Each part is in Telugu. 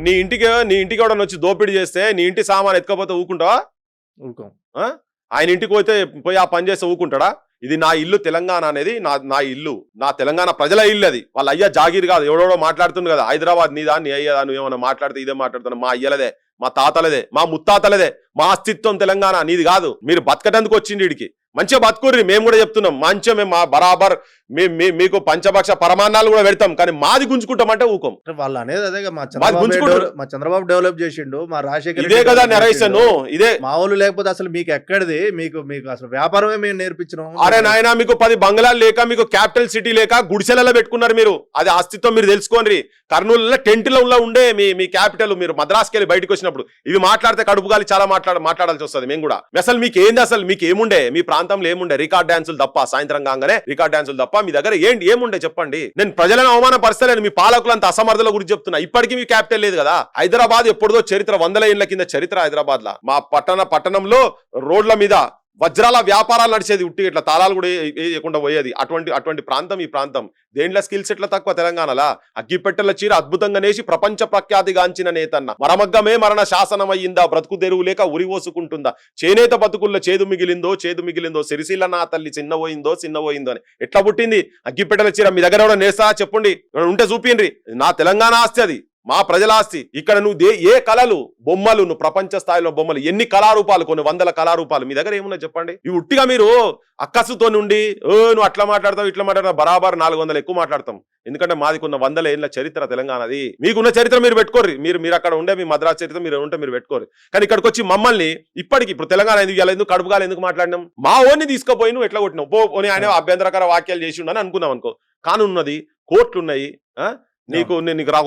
నీ ఇంటికి ఎవడన్నా వచ్చి దోపిడీ చేస్తే నీ ఇంటి సామాన్ ఎత్తుకపోతే ఊకుంటావా? ఊరుకోం. ఆయన ఇంటికి పోయి ఆ పని చేస్తే ఊకుంటాడా? ఇది నా ఇల్లు, తెలంగాణ అనేది నా ఇల్లు, నా తెలంగాణ ప్రజల ఇల్లు. అది వాళ్ళ అయ్యా జాగీర్ కాదు. ఎవడో మాట్లాడుతుంది కదా, హైదరాబాద్ నీదా, నీ అయ్యా, నువ్వు ఏమన్నా మాట్లాడితే ఇదే మాట్లాడుతున్నా. మా అయ్యలదే, మా తాతలదే, మా ముత్తాతలదే, మా అస్తిత్వం తెలంగాణ, నీది కాదు. మీరు బతకటందుకు వచ్చింది వీడికి. మంచిగా బతుకుర్రి, మేము కూడా చెప్తున్నాం. మంచిగా మేము మా బరాబర్ మీకు పంచభక్ష పరమాన్నాలు కూడా పెడతాం, కానీ మాది గుంజుకుంటామంటే ఊకం. వాళ్ళు అనేది అదే, మా చంద్రబాబు డెవలప్ చేసిండు, మా రాజశేఖర్ ఇదే కదా నెరేషన్. ఇదే మా వాళ్ళు. లేకపోతే అసలు మీకు ఎక్కడిది, మీకు అసలు వ్యాపారమే మేము నేర్పించినాం. అరే నాయన, మీకు 10 బంగ్లాలు లేక, మీకు క్యాపిటల్ సిటీ లేక గుడిసెలలో పెట్టుకున్నారు మీరు. అది అస్తిత్వం మీరు తెలుసుకోండి. కర్నూలులో టెంట్లో ఉండే మీ క్యాపిటల్. మీరు మద్రాసుకి వెళ్ళి బయటకు వచ్చినప్పుడు ఇవి మాట్లాడితే కడుపు గాలి చాలా మాట్లాడాల్సి వస్తుంది. మేము కూడా అసలు మీకు ఏంది, అసలు మీకు ఏముండే, మీ ప్రాంతంలో ఏముండే? రికార్డ్ డాన్సులు తప్ప, సాయంత్రం కాగానే రికార్డ్ డాన్సులు తప్ప మీ దగ్గర ఏముండే చెప్పండి. నేను ప్రజలను అవమానపరచలేను, మీ పాలకులంత అసమర్థుల గురించి చెప్తున్నా. ఇప్పటికీ మీ క్యాపిటల్ లేదు కదా. హైదరాబాద్ ఎప్పుడుదో చరిత్ర, 100 ఏళ్ల కింద చరిత్ర హైదరాబాద్ లా. మా పట్టణంలో రోడ్ల మీద వజ్రాల వ్యాపారాలు నడిచేది. ఉట్టి ఇట్లా తాళాలు కూడా వేయకుండా పోయేది. అటువంటి ప్రాంతం ఈ ప్రాంతం. దేంట్లో స్కిల్స్ ఎట్లా తక్కువ తెలంగాణలా? అగ్గిపెట్టెల చీర అద్భుతంగా నేసి ప్రపంచ ప్రఖ్యాతిగాంచిన నేతన్న. మరమగ్గమే మరణ శాసనం అయ్యిందా, బ్రతుకు తెరువు లేక ఉరివోసుకుంటుందా, చేనేత బతుకుల్లో చేదు మిగిలిందో, సిరిసిల్ల నా తల్లి చిన్నపోయిందో అని. ఎట్లా పుట్టింది అగ్గిపెట్టెల చీర? మీ దగ్గర ఎవరైనా నేస్తా చెప్పండి, ఉంటే చూపిండ్రి. నా తెలంగాణ ఆస్తి అది, మా ప్రజల ఆస్తి. ఇక్కడ నువ్వు ఏ కళలు, బొమ్మలు, నువ్వు ప్రపంచ స్థాయిలో బొమ్మలు, ఎన్ని కళారూపాలు, కొన్ని 100 కళారూపాలు మీ దగ్గర ఏమున్నా చెప్పండి. ఇవి ఉట్టిగా మీరు అక్కసుతో నుండి నువ్వు అట్లా మాట్లాడతావు, ఇట్లా మాట్లాడతావు, బరాబర్ 400 ఎక్కువ మాట్లాడతాం. ఎందుకంటే మాది కొన్న 100 ఏళ్ళ చరిత్ర తెలంగాణది. మీకున్న చరిత్ర మీరు పెట్టుకోర్రి. మీరు అక్కడ ఉండే మీ మద్రాసు చరిత్ర మీరు ఉంటే మీరు పెట్టుకోరు. కానీ ఇక్కడికి వచ్చి మమ్మల్ని ఇప్పటికి ఇప్పుడు తెలంగాణ ఎందుకు కడుపుగాలు ఎందుకు మాట్లాడినాం? మా ఓన్ని తీసుకుపోయి నువ్వు ఎట్లా కొట్టినావు పోని ఆయన అభ్యంతరకర వాక్యాలు చేసి ఉండని అనుకున్నాం అనుకో. కానున్నది, కోర్టులున్నాయి, నీకు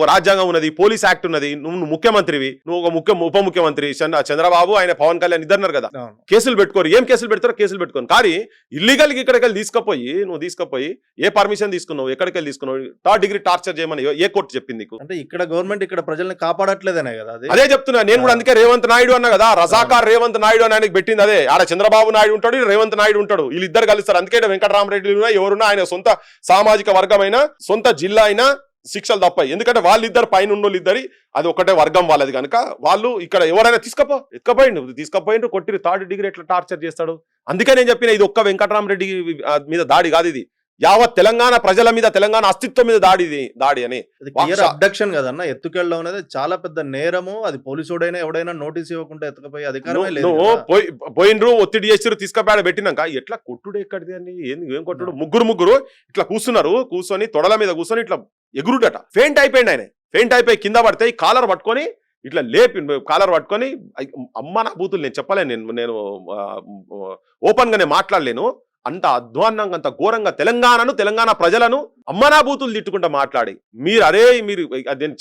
రాజ్యాంగం ఉన్నది, పోలీస్ యాక్ట్ ఉన్నది, నువ్వు ముఖ్యమంత్రివి, నువ్వు ఒక ఉప ముఖ్యమంత్రి చంద్రబాబు, ఆయన పవన్ కళ్యాణ్ ఇద్దరున్నారు కదా. కేసులు పెట్టుకోరు. ఏం కేసులు పెడతారో కేసులు పెట్టుకోను. కానీ ఇల్లీగల్ కి ఇక్కడికి నువ్వు తీసుకుపోయి ఏ పర్మిషన్ తీసుకున్నావు, ఎక్కడికి వెళ్ళి తీసుకున్నావు? 3rd డిగ్రీ టార్చర్ చేయమని ఏ కోర్టు చెప్పింది నీకు? అంటే ఇక్కడ గవర్నమెంట్ ఇక్కడ ప్రజల్ని కాపాడట్లేదనే కదా. అదే చెప్తున్నా నేను కూడా. అందుకే రేవంత్ నాయుడు అన్నా కదా, రజాకార్ రేవంత్ నాయుడు అని ఆయనకి పెట్టింది అదే. ఆడ చంద్రబాబు నాయుడు ఉంటాడు, రేవంత్ నాయుడు ఉంటాడు, వీళ్ళిద్దరు కలుస్తారు. అందుకే వెంకటరామరెడ్డి ఎవరున్నా ఆయన సొంత సామాజిక వర్గమైన, సొంత జిల్లా అయినా శిక్షలు తప్పాయి. ఎందుకంటే వాళ్ళిద్దరు పైన ఉన్నోళ్ళిద్దరి అది ఒకటే వర్గం వాళ్ళది కనుక వాళ్ళు ఇక్కడ ఎవరైనా తీసుకపోయిండు కొట్టి 3rd డిగ్రీ ఎట్లా టార్చర్ చేస్తాడు? అందుకే నేను చెప్పిన, ఇది ఒక్క వెంకటరామరెడ్డి మీద దాడి కాదు, ఇది యావత్ తెలంగాణ ప్రజల మీద, తెలంగాణ అస్తిత్వం మీద దాడి అని. అబ్డక్షన్ కదన్నా, ఎత్తుకెళ్ళడం అనేది చాలా పెద్ద నేరము. అది పోలీసుడైనా ఎవడైనా నోటీస్ ఇవ్వకుండా ఎత్తుకపోయి అధికారమే లేదు. పోయినరు, ఒత్తిడి చేసి తీసుకపోయాడు. పెట్టినాక ఎట్లా కొట్టుడు ఎక్కడిది అని, ఏం కొట్టుడు? ముగ్గురు ఇట్లా కూర్చొని తొడల మీద కూర్చొని ఇట్లా ఎగురుడట. ఫెయింట్ అయిపోయింది ఆయన. ఫెయింట్ అయిపోయి కింద పడితే కాలర్ పట్టుకొని ఇట్లా కాలర్ పట్టుకొని, అమ్మ నా బూతులు నేను చెప్పలేను, నేను ఓపెన్ గా నేను మాట్లాడలేను. అంత అధ్వాన్నంగా, అంత ఘోరంగా తెలంగాణ ప్రజలను అమ్మనాభూతులు తిట్టుకుంటా మాట్లాడి మీరు నేను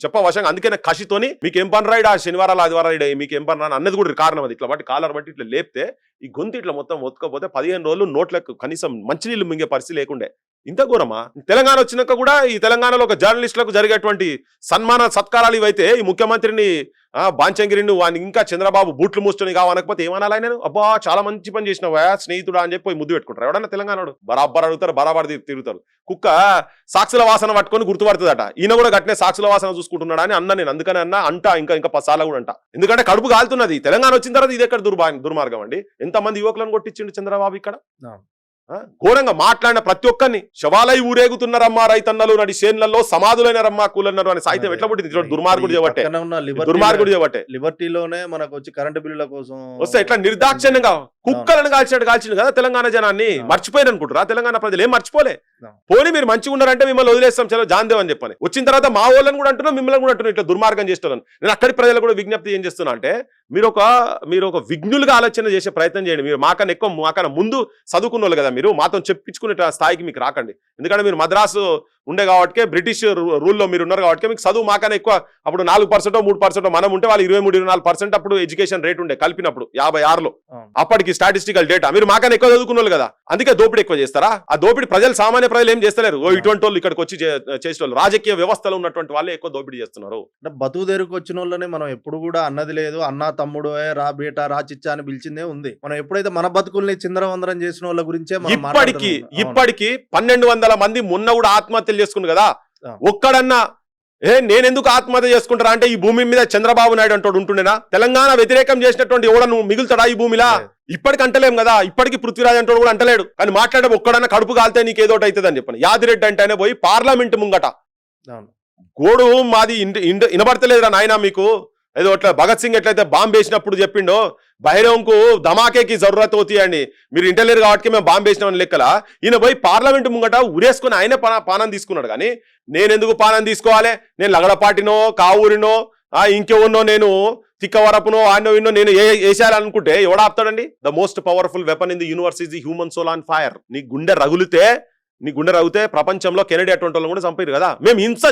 చెప్పవశంగా. అందుకే నాకు కసితోని మీకేం పని రాయిడా, శనివారాలు ఆదివారాలు మీకేం పని రాని అన్నది కూడా కారణం అది. ఇట్లా బట్టి కాలర్ బట్టి ఇట్లా లేపితే ఈ గొంతు ఇట్లా మొత్తం ఒత్తుకపోతే 15 రోజులు నోట్లకు కనీసం మంచినీళ్ళు మింగే పరిస్థితి లేకుండే. ఇంత ఘోరమా? తెలంగాణ వచ్చినాక కూడా ఈ తెలంగాణలో ఒక జర్నలిస్టులకు జరిగేటువంటి సన్మాన సత్కారాలు ఇవైతే, ఈ ముఖ్యమంత్రిని బాంచంగిరిని వాని ఇంకా చంద్రబాబు బూట్లు మూసుకొని కావనకపోతే ఏమనాలి? ఆయన అబ్బా చాలా మంచి పని చేసినావా స్నేహితుడా అని చెప్పి ముద్దు పెట్టుకుంటారు. ఎవడన్నా తెలంగాణడు బరాబర్ అడుగుతారు, బరాబర్ తిరుగుతారు. కుక్క సాక్షుల వాసన పట్టుకొని గుర్తుపడుతుందట. ఈయన కూడా గట్టినే సాక్షుల వాసన చూసుకుంటున్నాడా అని అన్నా నేను. అందుకని ఇంకా 10 సార్లు కూడా అంట. ఎందుకంటే కడుపు కాలుతున్నది. తెలంగాణ వచ్చిన తర్వాత ఇది ఎక్కడ దుర్మార్గం అండి? ఎంతమంది యువకులను కొట్టించిండు చంద్రబాబు ఇక్కడ. ఘోరంగా మాట్లాడిన ప్రతి ఒక్కరిని శవాలై ఊరేగుతున్నారమ్మా రైతన్నలు, నడి చేన్లలో సమాధులైనారమ్మా కూలన్నారు అని సాహిత్యం ఎట్లా పుట్టింది? దుర్మార్గుడు చేయబట్టే లిబర్టీలోనే మనకు వచ్చి కరెంటు బిల్లుల కోసం వస్తే ఎట్లా నిర్దాక్షిణ్యంగా కుక్కలను కాల్చిండు కదా తెలంగాణ జనాన్ని. మర్చిపోయారు అనుకుంటారా తెలంగాణ ప్రజలు? ఏం మర్చిపోలే. పోనీ మీరు మంచిగా ఉన్నారంటే మిమ్మల్ని వదిలేస్తాం, చలో జాన్దేవ్ అని చెప్పని. వచ్చిన తర్వాత మా వాళ్ళని కూడా అంటున్నాం, మిమ్మల్ని కూడా అంటున్నాం ఇట్లా దుర్మార్గం చేస్తున్నాను. నేను అక్కడి ప్రజలు కూడా విజ్ఞప్తి ఏం చేస్తున్నా అంటే, మీరు ఒక విఘ్నులుగా ఆలోచన చేసే ప్రయత్నం చేయండి. మీరు మాకన్నా ముందు చదువుకున్న వాళ్ళు కదా, మీరు మాతో చెప్పించుకునే స్థాయికి మీకు రాకండి. ఎందుకంటే మీరు మద్రాసు ఉండే కాబట్టి, బ్రిటిష్ రూల్లో మీరు ఉన్నారు కాబట్టి మీకు చదువు మాకన్నా ఎక్కువ. అప్పుడు 4% 3% మనం ఉంటే వాళ్ళు 23-24% అప్పుడు ఎడ్యుకేషన్ రేట్ ఉండే కలిపినప్పుడు 56లో. అప్పటికి స్టాటిస్టికల్ డేటా. మీరు మాకన్నా ఎక్కువ చదువుకున్న వాళ్ళు కదా, అందుకే దోపిడీ ఎక్కువ చేస్తారా? ఆ దోపిడీ సామాన్య ప్రజలు ఏం చేస్తలేరు. ఇటువంటి వాళ్ళు ఇక్కడికి వచ్చి చేసేవాళ్ళు, రాజకీయ వ్యవస్థలో ఉన్నటువంటి వాళ్ళే ఎక్కువ దోపిడీ చేస్తున్నారు. బతుకు తెరుకు వచ్చిన వాళ్ళని మనం ఎప్పుడు కూడా అన్నది లేదు, అన్నా తమ్ముడు రా బేటా రా చిచ్చా అని పిలిచిందే ఉంది. మనం ఎప్పుడైతే మన బతుకుల్ని చిందరవందరం చేసిన వాళ్ళ గురించే ఇప్పటికి 1200 మంది మొన్న కూడా ఆత్మహత్యలు చేసుకున్నారు కదా. ఒక్కడన్నా నేనెందుకు ఆత్మహత్య చేసుకుంటారా అంటే ఈ భూమి మీద చంద్రబాబు నాయుడు అంటాడు ఉంటుండేనా? తెలంగాణ వ్యతిరేకం చేసినటువంటి ఎవడను మిగులుతాడా ఈ భూమిలా? ఇప్పటికి అంటలేం కదా, ఇప్పటికి పృథ్వీరాజ్ అంటాడు కూడా అంటలేడు. కానీ మాట్లాడే ఒక్కడన్నా కడుపు కాలితే నీకు ఏదోటి అవుతుంది అని చెప్పాను. యాదిరెడ్డి అంటేనే పోయి పార్లమెంట్ ముంగట గోడు మాది వినబడతలేదురా నాయన మీకు. ఏదో అట్లా భగత్ సింగ్ ఎట్లయితే బాంబు వేసినప్పుడు చెప్పిండో బహిరంకు ధమాకేకి జరూరత్ అవుతాయండి, మీరు ఇంటలేరు కాబట్టి మేము బాంబు వేసినామని లెక్కల ఈయన పోయి పార్లమెంట్ ముంగట ఉరేసుకుని ఆయనే పానం తీసుకున్నాడు. కానీ నేనెందుకు పానం తీసుకోవాలి? నేను లగడపాటినో కావూరినో ఇంకెవరినో నేను తిక్కవరపునో ఆన్నో ఇన్నో నేను వేసేయాలనుకుంటే ఎవడ ఆపుతాడండి? The most powerful weapon in the universe is the human soul on fire. నీ గుండె రగిలితే ప్రపంచంలో కెనడీ అటువంటి వాళ్ళని కూడా చంపారు కదా. మేము హింస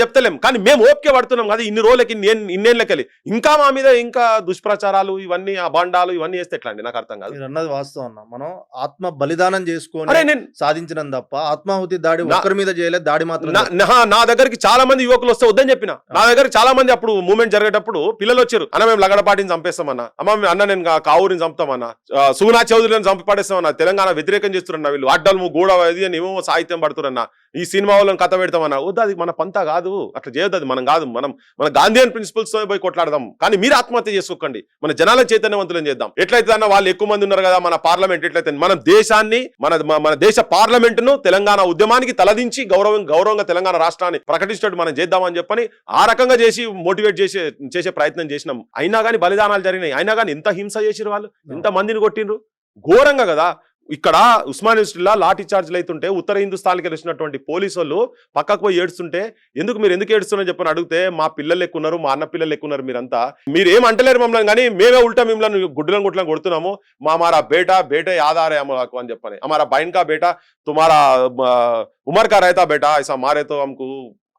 చెప్తలేం కానీ మేము ఓపిక పడుతున్నాం కదా ఇన్ని రోజులకి ఇన్నేళ్ళకెళ్ళి. ఇంకా మా మీద ఇంకా దుష్ప్రచారాలు ఇవన్నీ అబాండాలు ఇవన్నీ వేస్తే ఎట్లా అండి? నాకు అర్థం కాదు. అన్నది వాస్తవం అన్న. మనం ఆత్మ బలిదానం చేసుకొని సాధించడం తప్ప ఆత్మాహుతి దాడి ఒక్కరి మీద చేయలేదు. దాడి మాత్రం నా దగ్గరికి చాలా మంది యువకులు వస్తే వద్దని చెప్పిన. నా దగ్గర చాలా మంది అప్పుడు మూవ్మెంట్ జరిగేటప్పుడు పిల్లలు వచ్చారు, అన్న మేము లగడపాటిని చంపేస్తామన్నా, అన్న నేను కావూరిని చంపుతామన్నా, సుగుణా చౌదరిని చంపి పడేస్తామన్నా, తెలంగాణ వ్యతిరేకం చేస్తున్నా, వీళ్ళు అడ్డలు గూడ అది అని ఏమో సాహిత్యం పడుతున్నా, ఈ సినిమా వాళ్ళని కథ పెడతామన్నా. వద్దు, అది మన పంతా కాదు, అట్లా చేయొద్దు, అది మనం కాదు. మన గాంధీయన్ ప్రిన్సిపల్స్ తో పోయి కొట్లాడదాం. కానీ మీరు ఆత్మహత్య చేసుకోకండి, మన జనాల చైతన్యవంతులను చేద్దాం. ఎట్లయితే అన్న వాళ్ళు ఎక్కువ మంది ఉన్నారు కదా, మన పార్లమెంట్ ఎట్లయితే మన దేశాన్ని మన దేశ పార్లమెంట్ ను తెలంగాణ ఉద్యమానికి తలదించి గౌరవంగా తెలంగాణ రాష్ట్రాన్ని ప్రకటించినట్టు మనం చేద్దామని చెప్పని ఆ రకంగా చేసి మోటివేట్ చేసే ప్రయత్నం చేసినాం. అయినా కానీ బలిదానాలు జరిగినాయి. అయినా కానీ ఎంత హింస చేసిరు వాళ్ళు, ఎంత మందిని కొట్టిండ్రు ఘోరంగా కదా. ఇక్కడ ఉస్మాన్ యూనివర్సిటీలో లాఠీ చార్జ్లు అవుతుంటే ఉత్తర హిందుస్థాన్కి వచ్చినటువంటి పోలీసు వాళ్ళు పక్కకు పోయి ఏడుస్తుంటే మీరు ఎందుకు ఏడుస్తున్నారని చెప్పని అడిగితే మా పిల్లలు ఎక్కున్నారు, మా అన్న పిల్లలు ఎక్కున్నారు, మీరంతా మీరు ఏం అంటలేరు మమ్మల్ని, కానీ మేమే ఉల్టా మిమ్మల్ని గుడ్డలను కొడుతున్నాము. మారా బేటా యాद आ रहा है हमको అని చెప్పని, हमारा बहन का बेटा तुम्हारा उमर का रहता बेटा ऐसा मारे तो हमको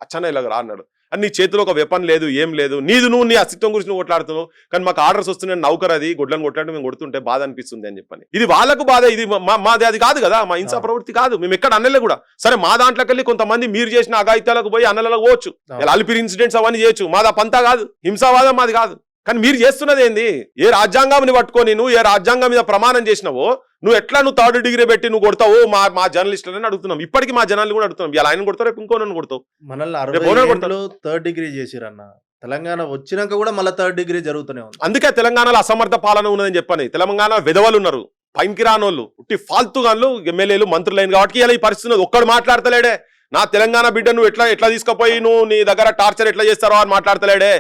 अच्छा नहीं लग रहा అన్నాడు. అని నీ చేతిలో ఒక వెపన్ లేదు, ఏం లేదు, నువ్వు నీ అస్తిత్వం గురించి నువ్వు కొట్లాడుతున్నావు. కానీ మాకు ఆర్డర్స్ వస్తున్నాయి, నౌకర్ అది గొడ్లను కొట్లాడి మేము కొడుతుంటే బాధ అనిపిస్తుంది అని చెప్పని. ఇది వాళ్ళకు బాధ, ఇది మాది అది కాదు కదా, మా హింసా ప్రవృత్తి కాదు. మేము ఎక్కడ అన్నలే కూడా సరే మా దాంట్లోకి వెళ్ళి కొంతమంది మీరు చేసిన అఘాయిత్యాలకు పోయి అన్నలకు పోవచ్చు, అల్పిరి ఇన్సిడెంట్స్ అవన్నీ చేయొచ్చు. మాది ఆ పంతా కాదు, హింసావాదం మాది కాదు. కానీ మీరు చేస్తున్నది ఏంది? ఏ రాజ్యాంగాన్ని పట్టుకొని నువ్వు ఏ రాజ్యాంగం మీద ప్రమాణం చేసినావో నువ్వు ఎట్లా థర్డ్ డిగ్రీ పెట్టి నువ్వు కొడతావు మా జర్నలిస్టులని అడుగుతున్నాం. ఇప్పటికీ మా జనాలు కూడా అడుగుతున్నాం, ఇలా ఆయన కొడతారు రేపు ఇంకో నన్ను కొడతావు. మనల్ని థర్డ్ డిగ్రీ చేసిరన్న, తెలంగాణ వచ్చినాక కూడా మళ్ళీ థర్డ్ డిగ్రీ జరుగుతూనే ఉంది. అందుకే తెలంగాణలో అసమర్థ పాలన ఉన్నదని చెప్పని. తెలంగాణ విధవలు ఉన్నారు, పైకిరానోళ్ళు, ఉట్టి ఫాల్తుగాన్లు ఎమ్మెల్యేలు మంత్రులైన కాబట్టి ఇలా ఈ పరిస్థితి ఒక్కడు మాట్లాడతలేడే. నా తెలంగాణ బిడ్డ నువ్వు ఎట్లా తీసుకుపోయి నువ్వు నీ దగ్గర టార్చర్ ఎట్లా చేస్తారో అని మాట్లాడతలేడే.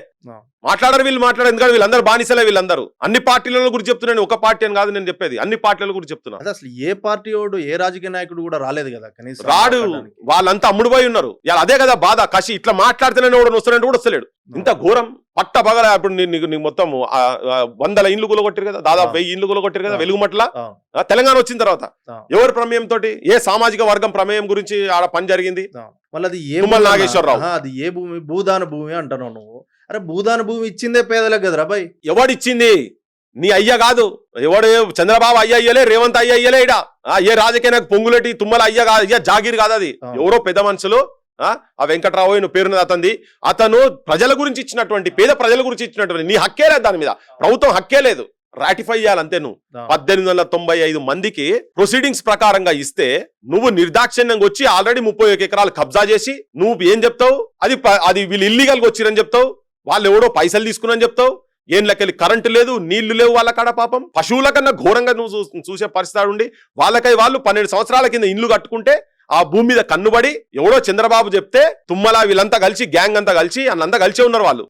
మాట్లాడరు వీళ్ళు, ఎందుకంటే వీళ్ళందరూ బానిసలే. వీళ్ళందరూ అన్ని పార్టీల గురించి చెప్తున్నాను, ఒక పార్టీ అని కాదు నేను చెప్పేది, అన్ని పార్టీల గురించి చెప్తున్నా. అసలు ఏ పార్టీ వాడు ఏ రాజకీయ నాయకుడు కూడా రాలేదు కదా, కనీసం రాడు. వాళ్ళంతా అమ్ముడుపోయి ఉన్నారు. ఇలా అదే కదా బాధ, కసి ఇట్లా మాట్లాడితేనే వస్తానంటే కూడా వస్తలేడు. ఇంత ఘోరం పట్ట పగల. ఇప్పుడు నీకు మొత్తం 100 ఇండ్లు గులగొట్టారు కదా, దాదాపు 1000 ఇండ్లు గులగొట్టారు కదా వెలుగుమట్ల. తెలంగాణ వచ్చిన తర్వాత ఎవరి ప్రమేయం తోటి, ఏ సామాజిక వర్గం ప్రమేయం గురించి ఆడ పని జరిగింది? మళ్ళీ అది ఏ నాగేశ్వరరావు, అది ఏ భూమి? భూదాన భూమి అంటున్నావు నువ్వు. అరే భూదాన భూమి ఇచ్చిందే పేదలకు కదరా బాయ్. ఎవడిచ్చింది? నీ అయ్య కాదు. ఎవడు చంద్రబాబు అయ్య అయ్యలే, రేవంత్ అయ్య అయ్యలే. ఇడ ఏ రాజకీయ నాకు పొంగులెట్టి తుమ్మల అయ్య కాదు, అయ్య జాగీర్ కాదు. అది ఎవరో పెద్ద మనుషులు, ఆ వెంకట్రావు నువ్వు పేరున్నది అతను ప్రజల గురించి ఇచ్చినటువంటి, పేద ప్రజల గురించి ఇచ్చినటువంటి, నీ హక్కే లేదు దాని మీద, ప్రభుత్వం హక్కే లేదు. రాటిఫై చేయాలంతే. నువ్వు 1895 మందికి ప్రొసీడింగ్స్ ప్రకారంగా ఇస్తే నువ్వు నిర్దాక్షిణ్యంగా వచ్చి ఆల్రెడీ 31 ఎకరాలు కబ్జా చేసి నువ్వు ఏం చెప్తావు? అది వీళ్ళు ఇల్లీగల్గా వచ్చిరని చెప్తావు, వాళ్ళు ఎవడో పైసలు తీసుకుని చెప్తావు. ఏం లెక్కలి కరెంటు లేదు, నీళ్లు లేవు వాళ్ళ కాడ. పాపం పశువుల కన్నా ఘోరంగా నువ్వు చూసే పరిస్థితి ఉండి వాళ్ళు 12 సంవత్సరాల కింద ఇల్లు కట్టుకుంటే ఆ భూమి మీద కన్నుబడి ఎవడో చంద్రబాబు చెప్తే తుమ్మల వీళ్ళంతా కలిసి గ్యాంగ్ అంతా కలిసి అన్నంతా కలిసే ఉన్నారు. వాళ్ళు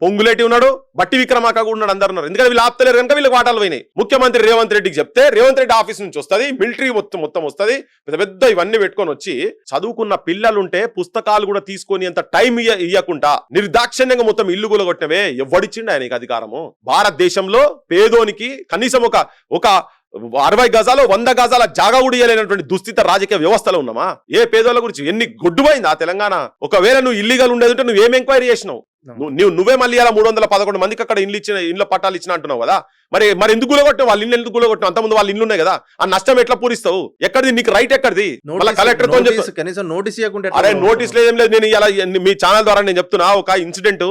పొంగులేటి ఉన్నాడు, బట్టి విక్రమార్క కూడా ఉన్నాడు, అందరు ఉన్నారు. ఎందుకంటే వీళ్ళు ఆపుతలేరు కనుక వీళ్ళకి వాటాలు పోయినాయి. ముఖ్యమంత్రి రేవంత్ రెడ్డికి చెప్తే రేవంత్ రెడ్డి ఆఫీస్ నుంచి వస్తుంది, మిలిటరీ మొత్తం వస్తుంది, పెద్ద ఇవన్నీ పెట్టుకొని వచ్చి చదువుకున్న పిల్లలుంటే పుస్తకాలు కూడా తీసుకొని అంత టైం ఇవ్వకుండా నిర్దాక్షిణ్యంగా మొత్తం ఇల్లు కూలగొట్టినవే ఎవడిచ్చిండు ఆయనకి అధికారము? భారతదేశంలో పేదోనికి కనీసం ఒక 60 గజాలు 100 గజాల జాగా కూడా ఇయ్యలేనటువంటి దుస్థిత రాజకీయ వ్యవస్థలో ఉన్నామా? ఏ పేదోళ్ళ గురించి ఎన్ని గొడ్డుపోయింది ఆ తెలంగాణ? ఒకవేళ నువ్వు ఇల్లీగల్ ఉండేది ఉంటే నువ్వేం ఎంక్వైరీ చేసినావు? నువ్వే మళ్ళీ అలా 311 మందికి అక్కడ ఇళ్ళ పట్టాలు ఇచ్చిన అంటున్నావు కదా. మరి ఎందుకు గులగొట్టావు? వాళ్ళ ఇల్లు ఎందుకు గులగొట్టావు? అంతకుముందు వాళ్ళ ఇల్లు ఉన్నాయి కదా, ఆ నష్టం ఎట్లా పూరిస్తావు? ఎక్కడిది నీకు రైట్? ఎక్కడిది? కలెక్టర్ తో నోటీస్ ఇవ్వకుండా. అరే నోటీస్ లేదేం లేదు. నేను ఇలా మీ ఛానల్ ద్వారా నేను చెప్తున్నా, ఒక ఇన్సిడెంట్,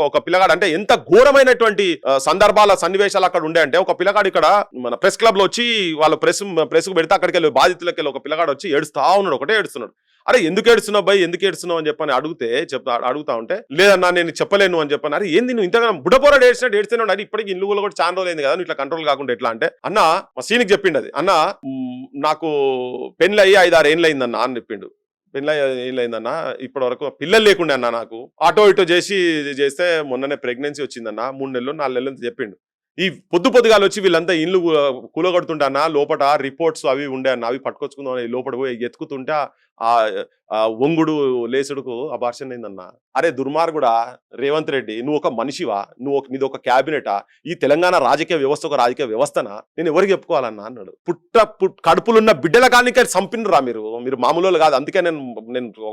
ఒక పిల్లగాడు, అంటే ఎంత ఘోరమైనటువంటి సందర్భాల సన్నివేశాలు అక్కడ ఉండే అంటే, ఒక పిల్లగాడు ఇక్కడ మన ప్రెస్ క్లబ్ లో వచ్చి వాళ్ళు ప్రెస్ కు పెడితే అక్కడికి వెళ్ళి బాధితులకి వెళ్ళి ఒక పిల్లగాడు వచ్చి ఏడుస్తా ఉన్నాడు, ఒకటే ఏడుస్తున్నాడు. అరే ఎందుకు ఏడుస్తున్నావు భయ్, ఎందుకు ఏడుస్తున్నావు అని చెప్పని అడుగుతా ఉంటే లేదన్నా నేను చెప్పలేను అని చెప్పాను. అరే ఏంది నువ్వు ఇంతగా బుడపోరాడు ఏడ్చినట్టు ఏడ్స్తేనే ఉన్నాడు, ఇప్పటికి ఇల్లు కూడా చాలా రోజులైంది కదా, నువ్వు ఇట్లా కంట్రోల్ కాకుండా ఎట్లా అంటే అన్న మా సీనికి చెప్పిండు అది, అన్న నాకు పెళ్ళి అయ్యి 5-6 ఏళ్ళు అయిందన్న అని చెప్పిండు. పెళ్ళి ఏళ్ళైందన్న ఇప్పటి వరకు పిల్లలు లేకుండే అన్న, నాకు ఆటో ఇటో చేస్తే మొన్ననే ప్రెగ్నెన్సీ వచ్చిందన్న, 3 నెలలు 4 నెలలు చెప్పిండు. ఈ పొద్దుగాలు వచ్చి వీళ్ళంతా ఇల్లు కూలగొడుతుంటే అన్న లోపల రిపోర్ట్స్ అవి ఉండే అన్న, అవి పట్టుకొచ్చుకుందాం లోపల పోయి ఎత్తుకుతుంటే ఆ వంగుడు లేసుడుకు అబార్షన్ అయిందన్న. అరే దుర్మార్గుడా రేవంత్ రెడ్డి, నువ్వు ఒక మనిషివా, నీది ఒక క్యాబినెటా, ఈ తెలంగాణ రాజకీయ వ్యవస్థ ఒక రాజకీయ వ్యవస్థనా, నేను ఎవరికి చెప్పుకోవాలన్నా అన్నాడు. కడుపులున్న బిడ్డల కానీ సంపినరా మీరు మామూలు కాదు, అందుకే నేను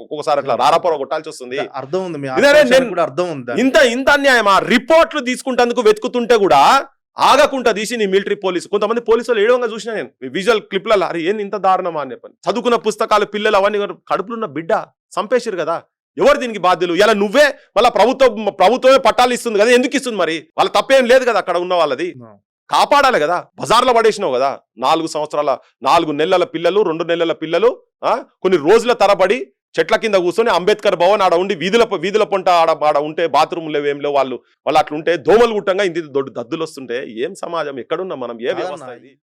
ఒక్కొక్కసారి అట్లా రారాపోర కొట్టాల్సి వస్తుంది. అర్థం ఉంది మీ ఇదే ఆలోచన కూడా అర్థం ఉంది. ఇంత అన్యాయమా, రిపోర్ట్లు తీసుకుంటేందుకు వెతుకుతుంటే కూడా ఆగకుండా తీసి నీ మిలిటరీ పోలీసు, కొంతమంది పోలీసులు ఏడవంగా చూసినా నేను విజువల్ క్లిప్లలో, అరే ఏంది ఇంత దారుణమా అని చెప్పని. చదువుకున్న పుస్తకాలు పిల్లలు అవన్నీ కడుపులున్న బిడ్డ చంపేసారు కదా, ఎవరు దీనికి బాధ్యులు? ఇలా నువ్వే మళ్ళీ ప్రభుత్వమే పట్టాలు ఇస్తుంది కదా, ఎందుకు ఇస్తుంది మరి? వాళ్ళ తప్పేం లేదు కదా అక్కడ ఉన్న వాళ్ళది, కాపాడాలి కదా. బజార్లో పడేసినావు కదా, 4 సంవత్సరాల 4 నెలల పిల్లలు 2 నెలల పిల్లలు కొన్ని రోజుల తరబడి చెట్ల కింద కూర్చొని అంబేద్కర్ భవన్ ఆడ ఉండి వీధుల పొంట ఆడ ఉంటే బాత్రూమ్ లేవేంలో వాళ్ళు అట్లుంటే దోమలు గుట్టంగా ఇంటి దొడ్డు దద్దులు వస్తుంటే ఏం సమాజం, ఎక్కడున్నాం మనం, ఏ వ్యవస్థ ఇది?